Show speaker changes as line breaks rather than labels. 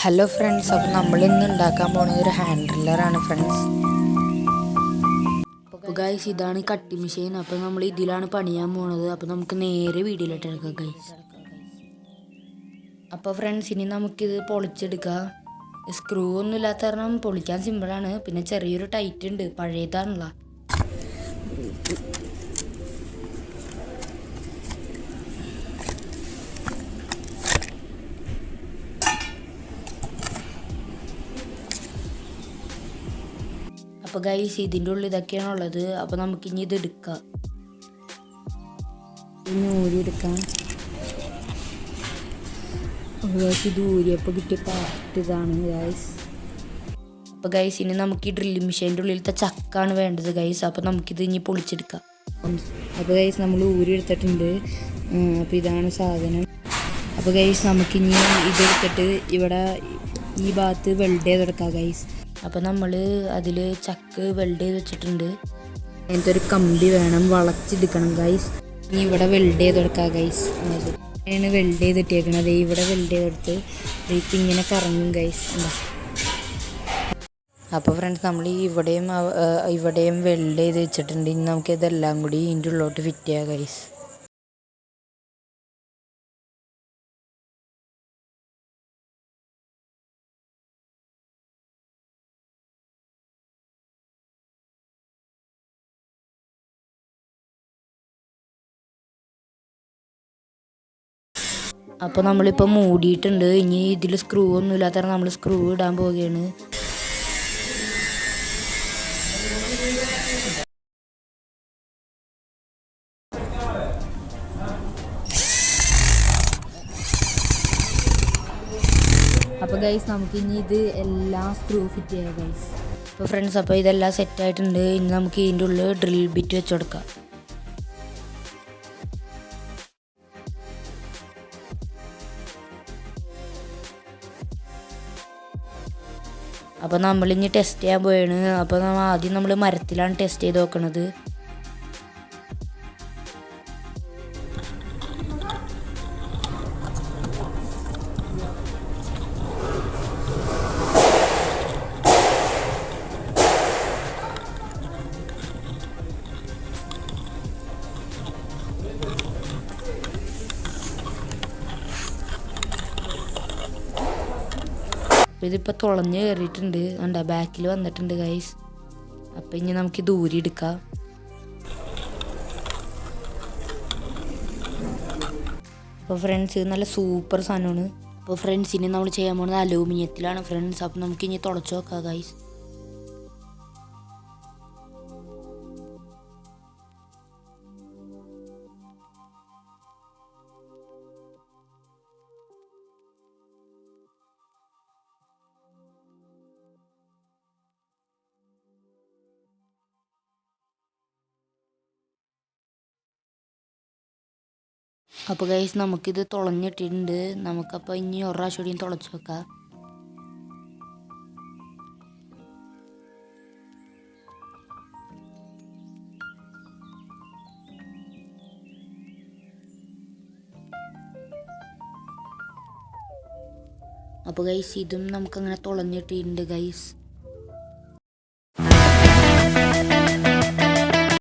Hello friends, അപ്പോൾ നമ്മൾ ഇന്ന് ഉണ്ടാക്കാൻ പോകുന്നത് ഒരു ഹാൻഡ് ഡ്രില്ലറാണ് ഫ്രണ്ട്സ്. അപ്പോൾ ഗൈസ്, ഇതാണ് കട്ടിംഗ് മെഷീൻ. അപ്പോൾ നമ്മൾ ഇതിലാണ് പണിയാൻ പോകുന്നത്. അപ്പോൾ നമുക്ക് നേരെ വീഡിയോയിലോട്ട് എടുക്കാം ഗൈസ്. അപ്പോൾ ഫ്രണ്ട്സ്, ഇനി നമുക്കിത് പൊളിച്ചെടുക്കാം. സ്ക്രൂ ഒന്നും ഇല്ലാത്ത കാരണം പൊളിക്കാൻ സിമ്പിളാണ്. പിന്നെ ചെറിയൊരു ടൈറ്റ് ഉണ്ട്, പഴയതാണല്ലോ. അപ്പോൾ ഗൈസ്, ഇതിൻ്റെ ഉള്ളിൽ ഇതൊക്കെയാണുള്ളത്. അപ്പോൾ നമുക്കിനി ഇത് എടുക്കാം, ഇനി ഊരിയെടുക്കാം. ഗൈസ്, ഇത് ഊരിയപ്പോൾ കിട്ടിയ പാർട്ട് ഇതാണ് ഗൈസ്. അപ്പോൾ ഗൈസ്, ഇനി നമുക്ക് ഈ ഡ്രില്ലിംഗ് മെഷീൻ്റെ ഉള്ളിലത്തെ ചക്കാണ് വേണ്ടത് ഗൈസ്. അപ്പോൾ നമുക്കിത് ഇനി പൊളിച്ചെടുക്കാം. അപ്പോൾ ഗൈസ്, നമ്മൾ ഊരി എടുത്തിട്ടുണ്ട്. അപ്പോൾ ഇതാണ് സാധനം. അപ്പോൾ ഗൈസ്, നമുക്കിനി ഇതെടുത്തിട്ട് ഇവിടെ ഈ ഭാഗത്ത് വെൽഡ് ചെയ്തെടുക്കാം ഗൈസ്. അപ്പോൾ നമ്മൾ അതിൽ ചക്ക് വെൽഡ് ചെയ്ത് വെച്ചിട്ടുണ്ട്. അങ്ങനത്തെ ഒരു കമ്പി വേണം, വളച്ചെടുക്കണം ഗൈസ്. ഇനി ഇവിടെ വെൽഡ് ചെയ്തെടുക്കാം ഗൈസ്. അങ്ങനെയാണ് വെൽഡ് ചെയ്തിട്ടേക്കണത്. ഇവിടെ വെൽഡ് ചെയ്തെടുത്ത് ഇപ്പം ഇങ്ങനെ കറങ്ങും ഗൈസ്. അപ്പോൾ ഫ്രണ്ട്സ്, നമ്മൾ ഇവിടെയും വെൽഡ് ചെയ്ത് വെച്ചിട്ടുണ്ട്. ഇനി നമുക്ക് ഇതെല്ലാം കൂടി ഇതിൻ്റെ ഉള്ളിലോട്ട് ഫിറ്റ് ചെയ്യാം ഗൈസ്. അപ്പോൾ നമ്മളിപ്പോൾ മൂടിയിട്ടുണ്ട്. ഇനി ഇതിൽ സ്ക്രൂ ഒന്നും ഇല്ലാത്ത നമ്മൾ സ്ക്രൂ ഇടാൻ പോവുകയാണ്. അപ്പോൾ ഗൈസ്, നമുക്കിനി ഇത് എല്ലാം സ്ക്രൂ ഫിറ്റ് ചെയ്യാം ഗൈസ്. അപ്പോൾ ഫ്രണ്ട്സ്, അപ്പോൾ ഇതെല്ലാം സെറ്റായിട്ടുണ്ട്. ഇനി നമുക്ക് ഇതിൻ്റെ ഉള്ളിൽ ഡ്രിൽ ബിറ്റ് വെച്ച് കൊടുക്കാം. അപ്പോൾ നമ്മളിനി ടെസ്റ്റ് ചെയ്യാൻ പോയാണ്. അപ്പോൾ ആദ്യം നമ്മൾ മരത്തിലാണ് ടെസ്റ്റ് ചെയ്ത് നോക്കണത്. അപ്പോൾ ഇതിപ്പോൾ തുളഞ്ഞ് കയറിയിട്ടുണ്ട്. കണ്ടോ, ബാക്കിൽ വന്നിട്ടുണ്ട് ഗൈസ്. അപ്പോൾ ഇനി നമുക്ക് ദൂരി എടുക്കാം. അപ്പോൾ ഫ്രണ്ട്സ്, നല്ല സൂപ്പർ സാധനമാണ്. അപ്പോൾ ഫ്രണ്ട്സ്, ഇനി നമ്മൾ ചെയ്യാൻ പോകുന്നത് അലൂമിനിയത്തിലാണ് ഫ്രണ്ട്സ്. അപ്പോൾ നമുക്ക് ഇനി തുടച്ച് നോക്കാം ഗൈസ്. അപ്പോൾ ഗൈസ്, നമുക്കിത് തുളഞ്ഞിട്ടിട്ടുണ്ട്. നമുക്കപ്പോൾ ഇനി ഒരു പ്രാവശ്യം കൂടിയും തുളച്ച് വെക്കാം. അപ്പോൾ ഗൈസ്, ഇതും നമുക്കങ്ങനെ തുളഞ്ഞിട്ടിട്ടുണ്ട് ഗൈസ്.